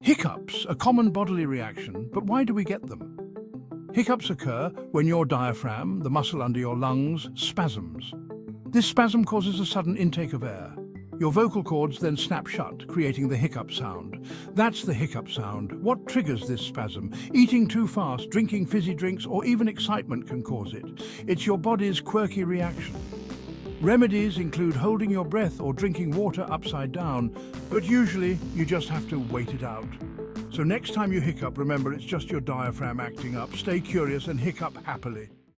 Hiccups, a common bodily reaction, but why do we get them? Hiccups occur when your diaphragm, the muscle under your lungs, spasms. This spasm causes a sudden intake of air. Your vocal cords then snap shut, creating the hiccup sound. That's the hiccup sound. What triggers this spasm? Eating too fast, drinking fizzy drinks, or even excitement can cause it. It's your body's quirky reaction. Remedies include holding your breath or drinking water upside down, but usually you just have to wait it out. So next time you hiccup, remember it's just your diaphragm acting up. Stay curious and hiccup happily.